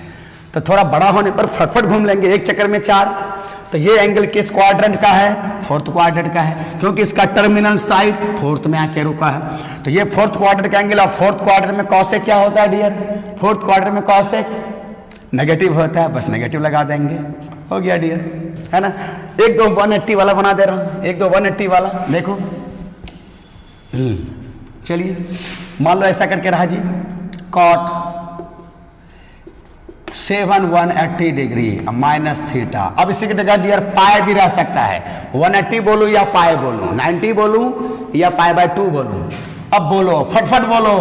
तो थोड़ा बड़ा होने पर फटफट घूम लेंगे, एक चक्कर में 4। तो ये एंगल किस क्वाड्रेंट का है? फोर्थ क्वाड्रेंट का है, क्योंकि इसका टर्मिनल साइड फोर्थ में आके रुका है। तो ये फोर्थ क्वाड्रेंट का एंगल। और फोर्थ क्वाड्रेंट में कॉसेक क्या होता है डियर? फोर्थ क्वाड्रेंट में कॉसेक नेगेटिव होता है, बस नेगेटिव लगा देंगे, हो गया डियर, है ना। एक दो 180 वाला बना दे रहा हूं, एक दो 180 वाला, देखो। चलिए मान लो ऐसा करके रहा जी, कॉट 7 180 डिग्री माइनस थीटा। अब इसी की जगह डियर पाई भी रह सकता है, 180 बोलूं या पाई बोलूं, 90 बोलूं या पाई बाय 2 बोलूं। अब बोलो, फटफट बोलो,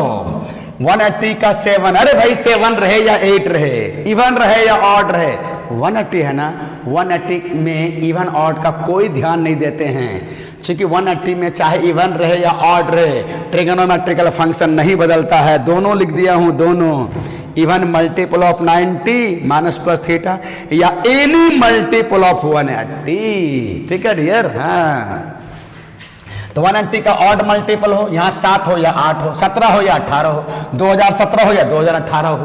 180 का 7, अरे भाई 7 रहे या 8 रहे, इवन रहे या ऑड रहे, 180 है ना। 180 में इवन ऑड का कोई ध्यान नहीं देते हैं, क्योंकि 180 में चाहे इवन रहे या ऑड रहे, ट्रिगोनोमेट्रिकल फंक्शन नहीं बदलता है। दोनों लिख दिया हूं, दोनों even multiple of 90 minus plus theta, या एनी मल्टीपल ऑफ 180, ठीक है डियर। हाँ, तो 180 का ऑड मल्टीपल हो, यहां 7 हो या 8 हो, 17 हो या 18 हो, 2017 हो या 2018 हो।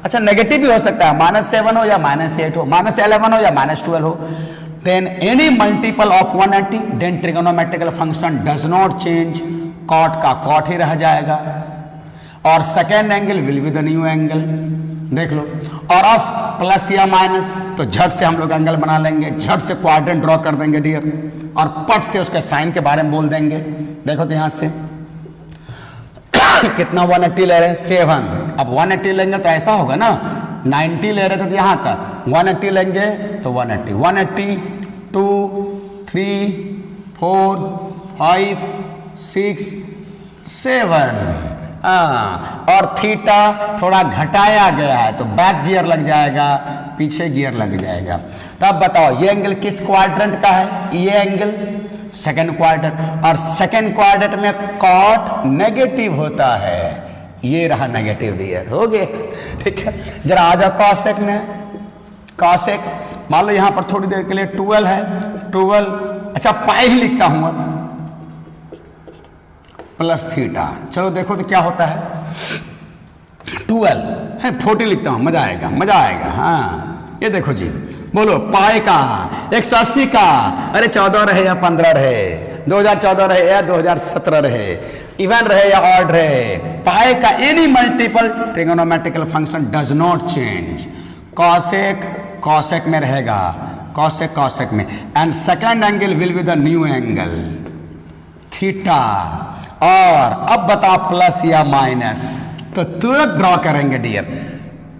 अच्छा नेगेटिव भी हो सकता है, -7 हो या -8 हो, -11 हो या -12 हो। Then any multiple of 180, then trigonometrical function does not change, cot का कॉट ही रह जाएगा, और second angle will be the new angle, देख लो। और अब प्लस या माइनस, तो झट से हम लोग एंगल बना लेंगे, झट से क्वाड्रेंट ड्रॉ कर देंगे डियर, और पट से उसके साइन के बारे में बोल देंगे। देखो तो यहां से कितना 180 ले रहे हैं, 7। अब 180 लेंगे तो ऐसा होगा ना, 90 ले रहे थे तो यहां तक 180 लेंगे तो 180, 2, 3, 4, 5, 6, 7। और थीटा थोड़ा घटाया गया है, तो बैक गियर लग जाएगा, पीछे गियर लग जाएगा। तो अब बताओ ये एंगल किस क्वाड्रेंट का है? ये एंगल सेकंड क्वाड्रेंट, और सेकंड क्वाड्रेंट में कॉट नेगेटिव होता है, ये रहा नेगेटिव डियर, हो गए, ठीक है। जरा आ जाओ कॉसेक में, कॉसेक मान लो यहां पर थोड़ी देर के लिए 12 है, 12, अच्छा पाई ही लिखता हूं अब, प्लस थीटा। चलो देखो तो क्या होता है, 12 है, 40 लिखता हूं, मजा आएगा, मजा आएगा। हाँ ये देखो जी, बोलो पाई का 180 का, अरे 14 रहे या 15 रहे, 2014 रहे या 2017 रहे, इवन रहे या ऑड रहे, पाई का any multiple trigonometrical function does not change. Cosec cosec में रहेगा, कॉसेक कॉसेक में, and second angle will be the new angle theta. और अब बता प्लस या माइनस, तो तुरंत ड्रॉ करेंगे डियर।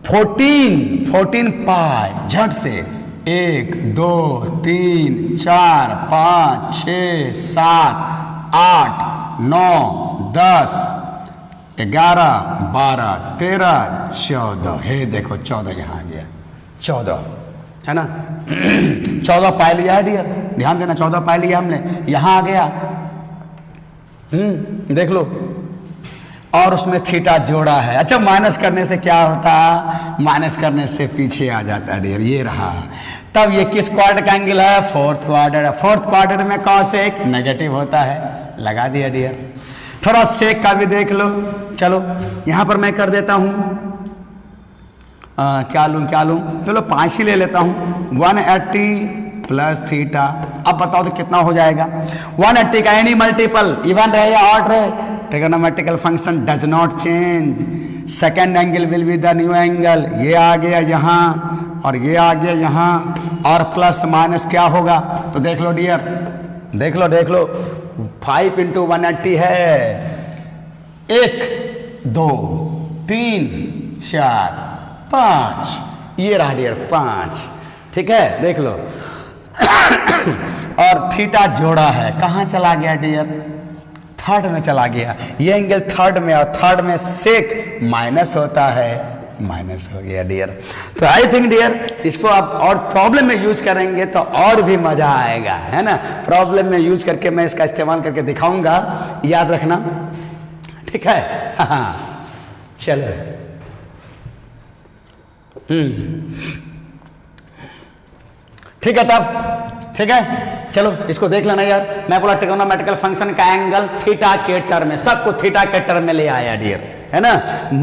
14 पाई झट से 1 2 3 4 5 6 7 8 9 10 11 12 13 14। हे देखो 14 यहां आ गया, 14 है ना। 14 पाई लिया है डियर, ध्यान देना, 14 पाई लिया हमने, यहां आ गया। देख लो, और उसमें थीटा जोड़ा है। अच्छा, माइनस करने से क्या होता, माइनस करने से पीछे आ जाता है डियर, ये रहा। तब ये किस क्वाड्रेंट का एंगल है, फोर्थ क्वाड्रेंट है। फोर्थ क्वाड्रेंट में कॉसेक नेगेटिव होता है, लगा दिया डियर। थोड़ा सेक का भी देख लो, चलो यहां पर मैं कर देता हूं, क्या लूं, चलो 5 ही ले लेता हूं। 180 प्लस थीटा। अब बताओ तो कितना हो जाएगा। 180 का एनी मल्टीपल, इवन रहे या ऑड रहे, trigonometrical function does not change. Second angle will be the new angle, ये आ गया यहां और ये आ गया यहां, और प्लस माइनस क्या होगा, तो देख लो डियर, देख लो 5 इंटू 180 है 1 2 3 4 5, ये रहा डियर 5, ठीक है, देख लो। और थीटा जोड़ा है, कहां चला गया डियर, थर्ड में चला गया। ये एंगल थर्ड में, और थर्ड में सेक माइनस होता है, माइनस हो गया डियर। तो आई थिंक डियर इसको आप और प्रॉब्लम में यूज करेंगे तो और भी मजा आएगा, है ना। प्रॉब्लम में यूज करके मैं इसका इस्तेमाल करके दिखाऊंगा, याद रखना, ठीक है। हाँ चलो, ठीक है, तब ठीक है, चलो इसको देख लेना यार। मैं बोला ट्रिगोनोमेट्रिकल फंक्शन का एंगल थीटा के टर्म में, सबको थीटा के टर्म में ले आया डियर, है ना।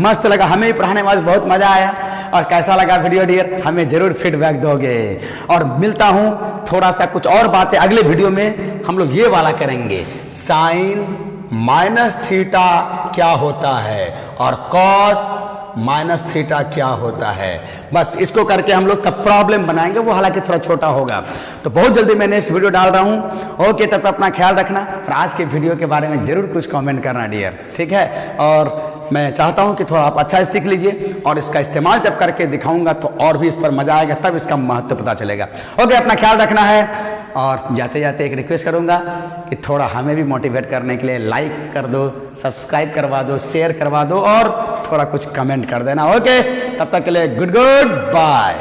मस्त लगा, हमें भी पढ़ाने में बहुत मजा आया। और कैसा लगा वीडियो डियर, हमें जरूर फीडबैक दोगे। और मिलता हूं थोड़ा सा कुछ और बातें अगले वीडियो में, हम लोग ये वाला करेंगे, साइन माइनस थीटा क्या होता है और कॉस माइनस थीटा क्या होता है। बस इसको करके हम लोग तब प्रॉब्लम बनाएंगे, वो हालांकि थोड़ा छोटा होगा। तो बहुत जल्दी मैं नेक्स्ट वीडियो डाल रहा हूं। ओके, तब तक अपना ख्याल रखना, और आज के वीडियो के बारे में जरूर कुछ कमेंट करना डियर, ठीक है। और मैं चाहता हूं कि थोड़ा आप अच्छा से सीख लीजिए, और इसका इस्तेमाल जब करके दिखाऊंगा तो और भी इस पर मजा आएगा, तब इसका महत्व पता चलेगा। ओके, अपना ख्याल रखना है। और जाते जाते एक रिक्वेस्ट करूंगा कि थोड़ा हमें भी मोटिवेट करने के लिए लाइक कर दो, सब्सक्राइब करवा दो, शेयर करवा दो, और थोड़ा कुछ कमेंट कर देना। ओके, तब तक के लिए गुड बाय।